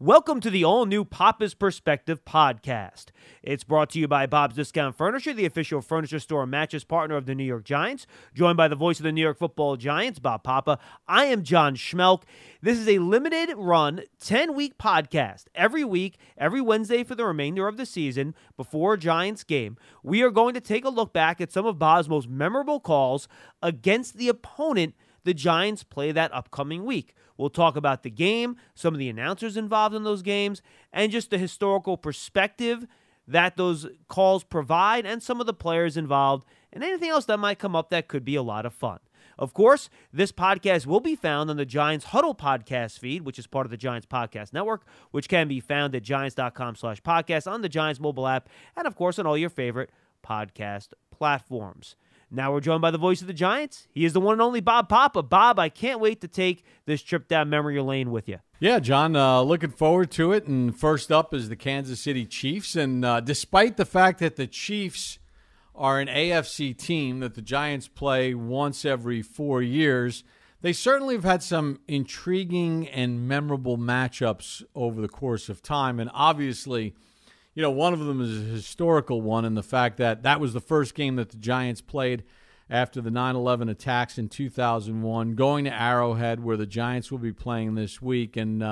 Welcome to the all-new Papa's Perspective podcast. It's brought to you by Bob's Discount Furniture, the official furniture store and mattress partner of the New York Giants. Joined by the voice of the New York Football Giants, Bob Papa. I am John Schmelk. This is a limited-run, 10-week podcast. Every week, every Wednesday for the remainder of the season, before a Giants game, we are going to take a look back at some of Bob's most memorable calls against the opponent the Giants play that upcoming week. We'll talk about the game, some of the announcers involved in those games, and just the historical perspective that those calls provide and some of the players involved and anything else that might come up that could be a lot of fun. Of course, this podcast will be found on the Giants Huddle podcast feed, which is part of the Giants Podcast Network, which can be found at giants.com/podcast on the Giants mobile app and, of course, on all your favorite podcast platforms. Now we're joined by the voice of the Giants. He is the one and only Bob Papa. Bob, I can't wait to take this trip down memory lane with you. Yeah, John, looking forward to it. And first up is the Kansas City Chiefs. And despite the fact that the Chiefs are an AFC team that the Giants play once every 4 years, they certainly have had some intriguing and memorable matchups over the course of time. And obviously, you know, one of them is a historical one in the fact that that was the first game that the Giants played after the 9/11 attacks in 2001, going to Arrowhead where the Giants will be playing this week. And,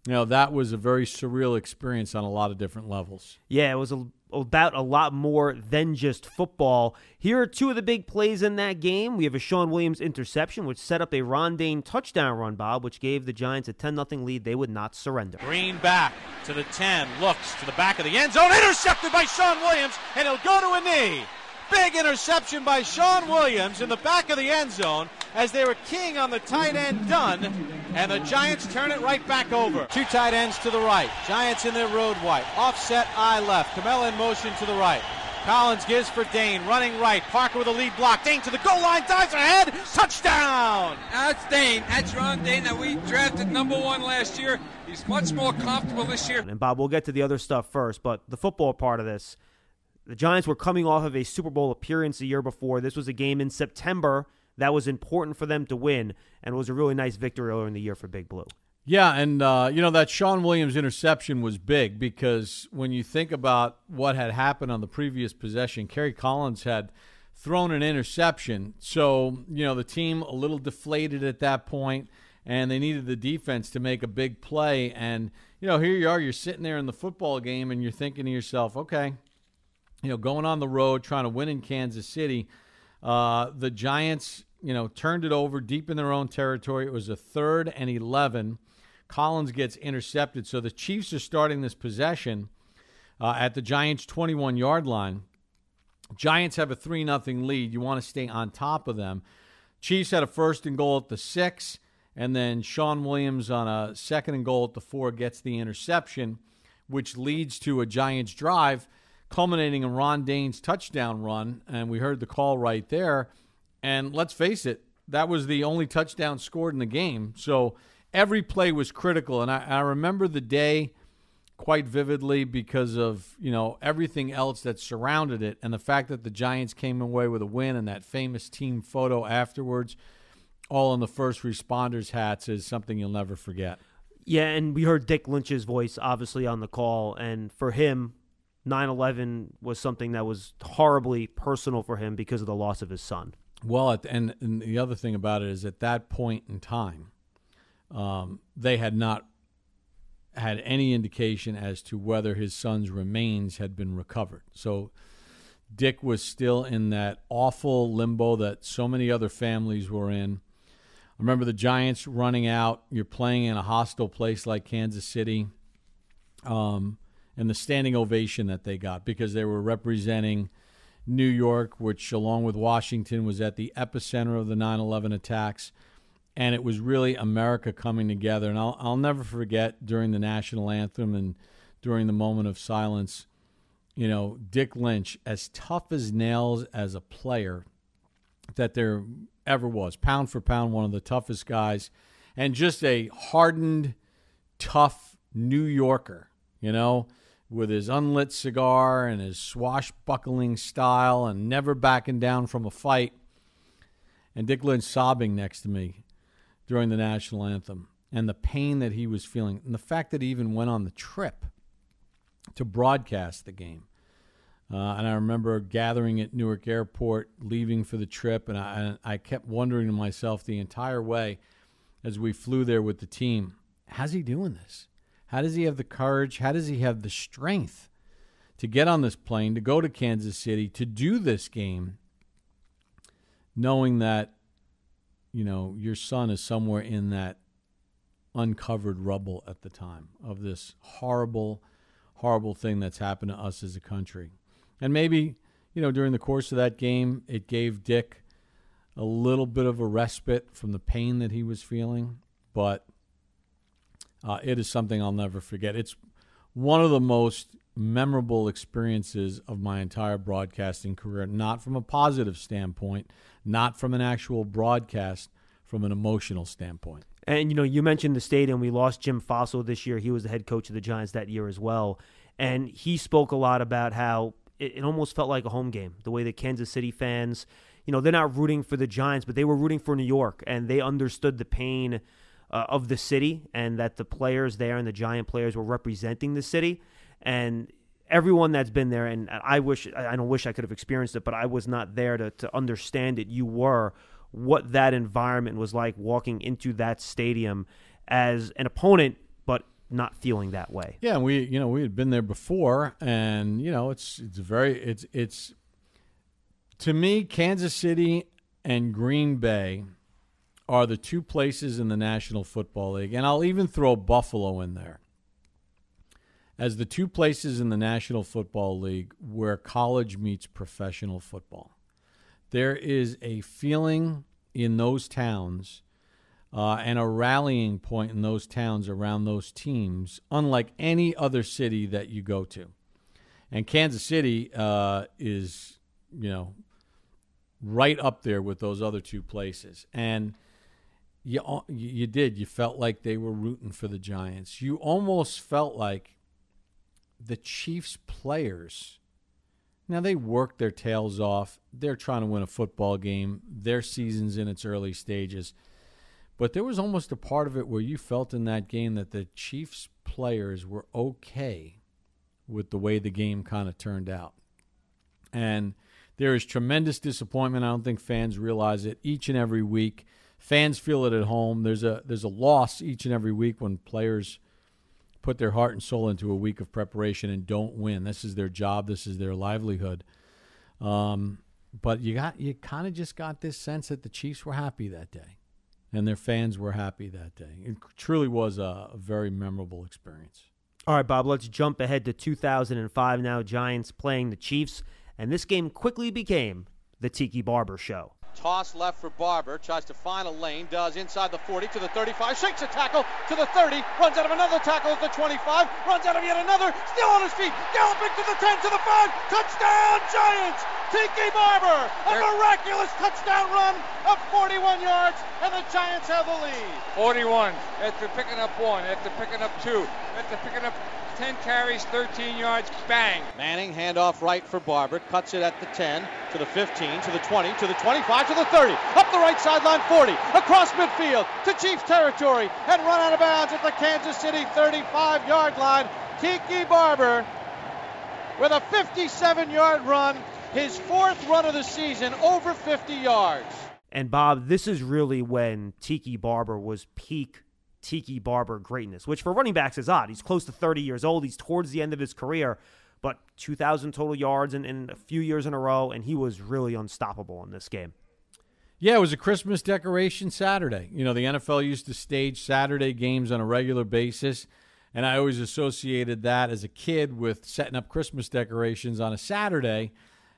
that was a very surreal experience on a lot of different levels. Yeah, it was about a lot more than just football. Here are two of the big plays in that game. We have a Shawn Williams interception, which set up a Ron Dayne touchdown run, Bob, which gave the Giants a 10-0 lead. They would not surrender. Green back to the 10, looks to the back of the end zone, intercepted by Shawn Williams, and he'll go to a knee. Big interception by Shawn Williams in the back of the end zone as they were keying on the tight end Dunn, and the Giants turn it right back over. Two tight ends to the right. Giants in their road white. Offset eye left. Camella in motion to the right. Collins gives for Dayne, running right. Parker with a lead block. Dayne to the goal line, dives ahead. Touchdown! That's Dayne. That's Ron Dayne that we drafted #1 last year. He's much more comfortable this year. And Bob, we'll get to the other stuff first, but the football part of this, the Giants were coming off of a Super Bowl appearance the year before. This was a game in September that was important for them to win, and it was a really nice victory earlier in the year for Big Blue. Yeah, and, that Shawn Williams interception was big because when you think about what had happened on the previous possession, Kerry Collins had thrown an interception. So, the team a little deflated at that point, and they needed the defense to make a big play. And, here you are, you're sitting there in the football game, and you're thinking to yourself, okay, going on the road, trying to win in Kansas City. The Giants, turned it over deep in their own territory. It was a 3rd and 11. Collins gets intercepted. So the Chiefs are starting this possession at the Giants' 21-yard line. Giants have a 3-0 lead. You want to stay on top of them. Chiefs had a 1st and goal at the 6, and then Shawn Williams on a 2nd and goal at the 4 gets the interception, which leads to a Giants drive, culminating in Ron Dayne's touchdown run, and we heard the call right there. And let's face it, that was the only touchdown scored in the game. So every play was critical, and I remember the day quite vividly because of, everything else that surrounded it and the fact that the Giants came away with a win and that famous team photo afterwards, all in the first responders' hats, is something you'll never forget. Yeah, and we heard Dick Lynch's voice, obviously, on the call, and for him, 9/11 was something that was horribly personal for him because of the loss of his son. Well, and the other thing about it is at that point in time, they had not had any indication as to whether his son's remains had been recovered. So Dick was still in that awful limbo that so many other families were in. I remember the Giants running out. You're playing in a hostile place like Kansas City. And the standing ovation that they got because they were representing New York, which along with Washington was at the epicenter of the 9/11 attacks. And it was really America coming together. And I'll never forget during the national anthem and during the moment of silence, Dick Lynch, as tough as nails as a player that there ever was, pound for pound, one of the toughest guys, and just a hardened, tough New Yorker, with his unlit cigar and his swashbuckling style and never backing down from a fight. And Dick Lynch sobbing next to me during the national anthem. and the pain that he was feeling, and the fact that he even went on the trip to broadcast the game. And I remember gathering at Newark Airport, leaving for the trip, and I kept wondering to myself the entire way as we flew there with the team, how's he doing this? How does he have the courage? How does he have the strength to get on this plane, to go to Kansas City, to do this game, knowing that, your son is somewhere in that uncovered rubble at the time of this horrible, horrible thing that's happened to us as a country. And maybe, during the course of that game, it gave Dick a little bit of a respite from the pain that he was feeling. But it is something I'll never forget. It's one of the most memorable experiences of my entire broadcasting career, not from a positive standpoint, not from an actual broadcast, from an emotional standpoint. And, you mentioned the stadium. We lost Jim Fossil this year. He was the head coach of the Giants that year as well. And he spoke a lot about how it almost felt like a home game, the way the Kansas City fans, they're not rooting for the Giants, but they were rooting for New York, and they understood the pain of the city and that the players there and the Giant players were representing the city. And everyone that's been there, and I don't wish I could have experienced it, but I was not there to understand it. You were, what that environment was like walking into that stadium as an opponent, but not feeling that way. Yeah, we had been there before, and it's to me, Kansas City and Green Bay are the two places in the National Football League, and I'll even throw Buffalo in there, as the two places in the National Football League where college meets professional football. There is a feeling in those towns and a rallying point in those towns around those teams, unlike any other city that you go to. And Kansas City is, right up there with those other two places. And you felt like they were rooting for the Giants. You almost felt like the Chiefs players, now they worked their tails off. They're trying to win a football game. Their season's in its early stages. But there was almost a part of it where you felt in that game that the Chiefs players were okay with the way the game kind of turned out. And there is tremendous disappointment. I don't think fans realize it each and every week. Fans feel it at home. There's a loss each and every week when players put their heart and soul into a week of preparation and don't win. This is their job. This is their livelihood. But you kind of just got this sense that the Chiefs were happy that day, and their fans were happy that day. It truly was a very memorable experience. All right, Bob, let's jump ahead to 2005 now. Giants playing the Chiefs, and this game quickly became the Tiki Barber Show. Toss left for Barber, tries to find a lane, does inside the 40 to the 35, shakes a tackle to the 30, runs out of another tackle at the 25, runs out of yet another, still on his feet, galloping to the 10, to the 5, touchdown Giants! Tiki Barber, a miraculous touchdown run of 41 yards, and the Giants have the lead. 41, after picking up 1, after picking up 2, after picking up 10 carries, 13 yards, bang. Manning, handoff right for Barber, cuts it at the 10, to the 15, to the 20, to the 25, to the 30, up the right sideline 40, across midfield to Chiefs territory, and run out of bounds at the Kansas City 35-yard line. Tiki Barber with a 57-yard run, his fourth run of the season, over 50 yards. And Bob, this is really when Tiki Barber was peak Tiki Barber greatness, which for running backs is odd. He's close to 30 years old. He's towards the end of his career, but 2,000 total yards in a few years in a row, and he was really unstoppable in this game. Yeah, it was a Christmas decoration Saturday. The NFL used to stage Saturday games on a regular basis, and I always associated that as a kid with setting up Christmas decorations on a Saturday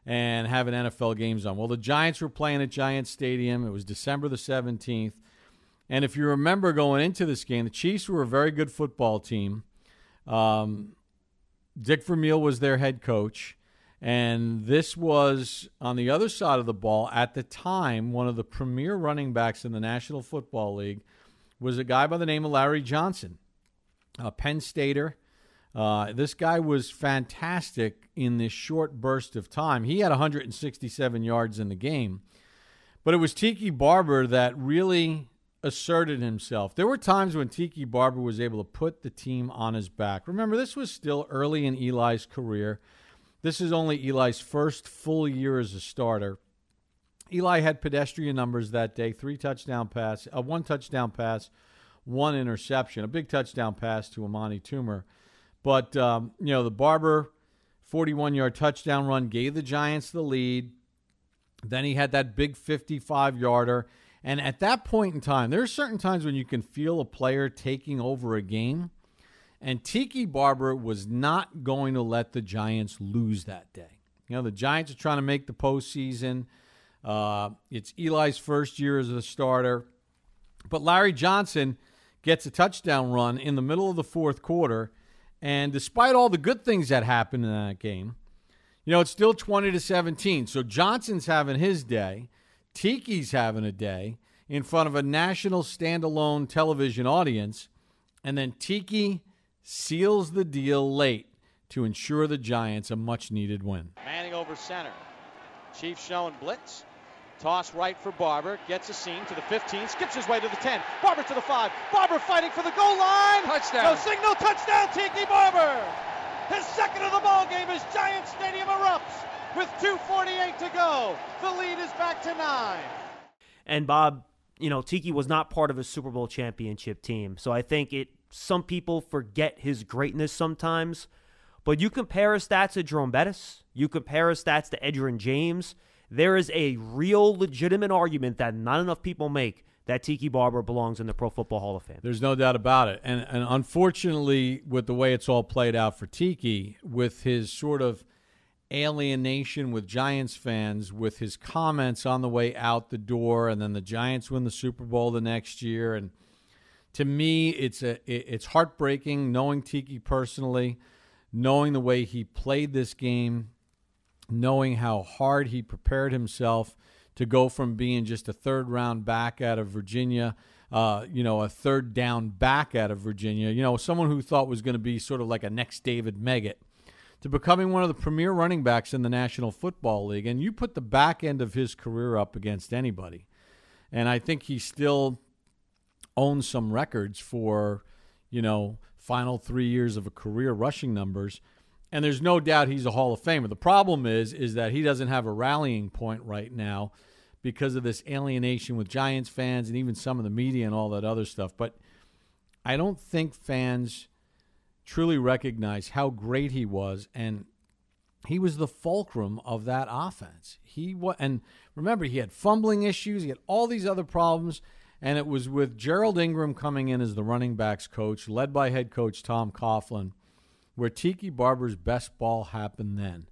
and having NFL games on. Well, the Giants were playing at Giants Stadium. It was December the 17th. And if you remember going into this game, the Chiefs were a very good football team. Dick Vermeil was their head coach. And this was, on the other side of the ball, at the time, one of the premier running backs in the National Football League was a guy by the name of Larry Johnson, a Penn Stater. This guy was fantastic in this short burst of time. He had 167 yards in the game. But it was Tiki Barber that really asserted himself. There were times when Tiki Barber was able to put the team on his back. Remember, this was still early in Eli's career. This is only Eli's first full year as a starter. Eli had pedestrian numbers that day, 1 touchdown pass, 1 interception, a big touchdown pass to Amani Toomer. But, the Barber 41-yard touchdown run gave the Giants the lead. Then he had that big 55-yarder. And at that point in time, there are certain times when you can feel a player taking over a game. And Tiki Barber was not going to let the Giants lose that day. The Giants are trying to make the postseason. It's Eli's first year as a starter. But Larry Johnson gets a touchdown run in the middle of the fourth quarter. And despite all the good things that happened in that game, it's still 20-17. So Johnson's having his day. Tiki's having a day in front of a national standalone television audience. And then Tiki seals the deal late to ensure the Giants a much-needed win. Manning over center. Chiefs showing blitz. Toss right for Barber. Gets a seam to the 15. Skips his way to the 10. Barber to the 5. Barber fighting for the goal line. Touchdown. No signal. Touchdown, Tiki Barber. His second of the ball game as Giant Stadium erupts with 2:48 to go. The lead is back to 9. And Bob, Tiki was not part of a Super Bowl championship team. So I think some people forget his greatness sometimes. But you compare his stats to Jerome Bettis. You compare his stats to Edgerrin James. There is a real legitimate argument that not enough people make that Tiki Barber belongs in the Pro Football Hall of Fame. There's no doubt about it. And unfortunately, with the way it's all played out for Tiki, with his sort of alienation with Giants fans, with his comments on the way out the door, and then the Giants win the Super Bowl the next year. And to me, it's heartbreaking knowing Tiki personally, knowing the way he played this game, knowing how hard he prepared himself to go from being just a third-round back out of Virginia, a third-down back out of Virginia, someone who thought was going to be sort of like a next David Meggett, to becoming one of the premier running backs in the National Football League. And you put the back end of his career up against anybody. And I think he still owns some records for, final 3 years of a career rushing numbers. And there's no doubt he's a Hall of Famer. The problem is that he doesn't have a rallying point right now because of this alienation with Giants fans and even some of the media and all that other stuff. But I don't think fans truly recognize how great he was, and he was the fulcrum of that offense. And remember, he had fumbling issues. He had all these other problems, and it was with Gerald Ingram coming in as the running backs coach, led by head coach Tom Coughlin, where Tiki Barber's best ball happened then.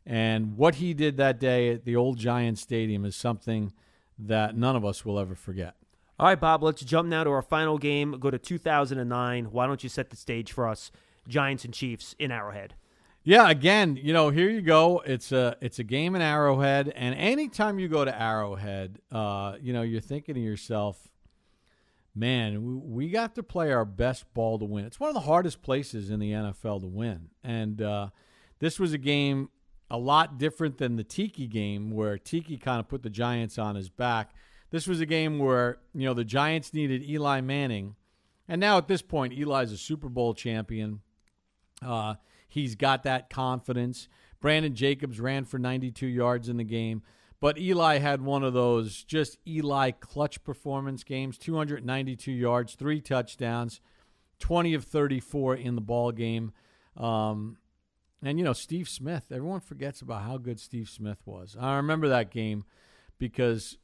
And what he did that day at the old Giant Stadium is something that none of us will ever forget. All right, Bob, let's jump now to our final game. Go to 2009. Why don't you set the stage for us, Giants and Chiefs in Arrowhead? Yeah, again, here you go. It's a game in Arrowhead, and anytime you go to Arrowhead, you're thinking to yourself, man, we got to play our best ball to win. It's one of the hardest places in the NFL to win. And this was a game a lot different than the Tiki game, where Tiki kind of put the Giants on his back. This was a game where, the Giants needed Eli Manning. And now at this point, Eli's a Super Bowl champion. He's got that confidence. Brandon Jacobs ran for 92 yards in the game. But Eli had one of those just Eli clutch performance games, 292 yards, 3 touchdowns, 20 of 34 in the ball game. And, Steve Smith, everyone forgets about how good Steve Smith was. I remember that game because,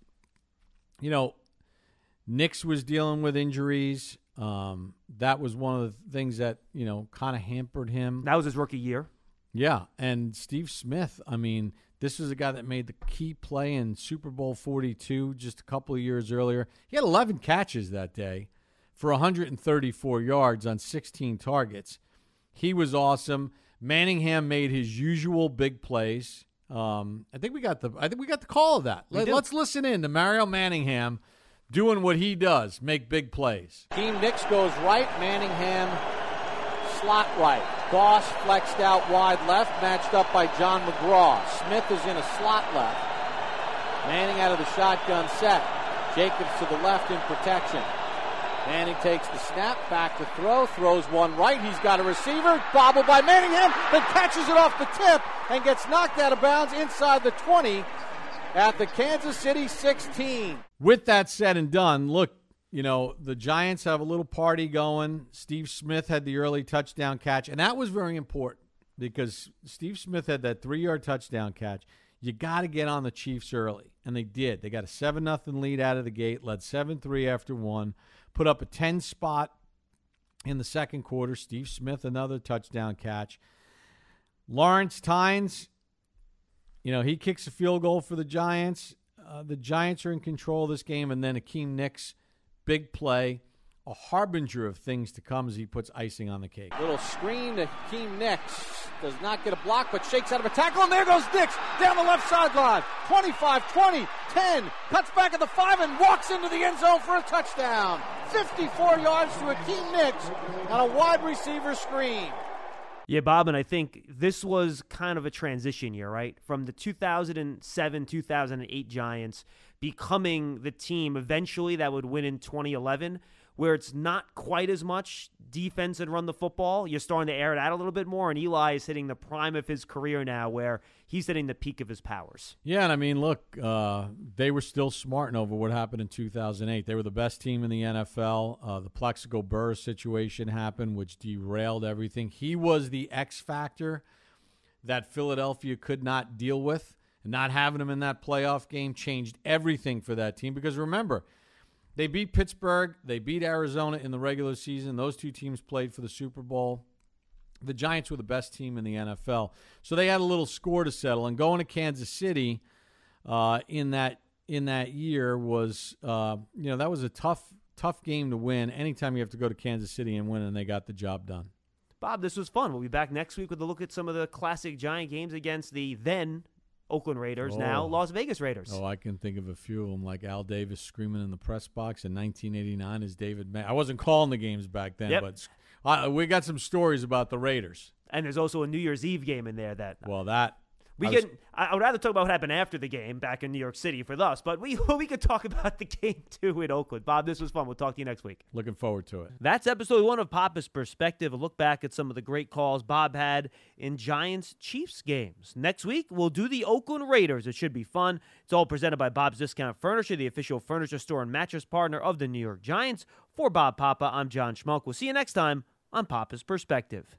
Nix was dealing with injuries. That was one of the things that, kind of hampered him. That was his rookie year. Yeah, and Steve Smith, this was a guy that made the key play in Super Bowl 42 just a couple of years earlier. He had 11 catches that day for 134 yards on 16 targets. He was awesome. Manningham made his usual big plays. I think we got the call of that. Let's listen in to Mario Manningham doing what he does, make big plays. Team Nix goes right, Manningham slot right. Goss flexed out wide left, matched up by John McGraw. Smith is in a slot left. Manning out of the shotgun set. Jacobs to the left in protection. Manning takes the snap, back to throw, throws one right. He's got a receiver, bobbled by Manningham, then catches it off the tip and gets knocked out of bounds inside the 20 at the Kansas City 16. With that said and done, look, the Giants have a little party going. Steve Smith had the early touchdown catch, and that was very important because Steve Smith had that 3-yard touchdown catch. You got to get on the Chiefs early, and they did. They got a 7-0 lead out of the gate, led 7-3 after one, put up a 10 spot in the second quarter. Steve Smith, another touchdown catch. Lawrence Tynes, he kicks a field goal for the Giants. The Giants are in control of this game, and then Akeem Nicks, big play, a harbinger of things to come as he puts icing on the cake. Little screen to Akeem Nicks. Does not get a block, but shakes out of a tackle, and there goes Nicks down the left sideline. 25, 20, 10, cuts back at the 5 and walks into the end zone for a touchdown. 54 yards to Akeem Nicks on a wide receiver screen. Yeah, Bob, and I think this was kind of a transition year, right? From the 2007-2008 Giants becoming the team eventually that would win in 2011, where it's not quite as much defense and run the football. You're starting to air it out a little bit more, and Eli is hitting the prime of his career now where he's hitting the peak of his powers. Yeah, and I mean, look, they were still smarting over what happened in 2008. They were the best team in the NFL. The Plexico Burress situation happened, which derailed everything. He was the X factor that Philadelphia could not deal with. And not having him in that playoff game changed everything for that team because, remember, they beat Pittsburgh. They beat Arizona in the regular season. Those two teams played for the Super Bowl. The Giants were the best team in the NFL. So they had a little score to settle. And going to Kansas City in that year was, that was a tough game to win. Anytime you have to go to Kansas City and win, and they got the job done. Bob, this was fun. We'll be back next week with a look at some of the classic Giant games against the then Oakland Raiders, now Las Vegas Raiders. Oh, I can think of a few of them, like Al Davis screaming in the press box in 1989 as David I wasn't calling the games back then, but we got some stories about the Raiders. And there's also a New Year's Eve game in there that... I would rather talk about what happened after the game back in New York City for us, but we could talk about the game, too, in Oakland. Bob, this was fun. We'll talk to you next week. Looking forward to it. That's episode 1 of Papa's Perspective, a look back at some of the great calls Bob had in Giants-Chiefs games. Next week, we'll do the Oakland Raiders. It should be fun. It's all presented by Bob's Discount Furniture, the official furniture store and mattress partner of the New York Giants. For Bob Papa, I'm John Schmuck. We'll see you next time on Papa's Perspective.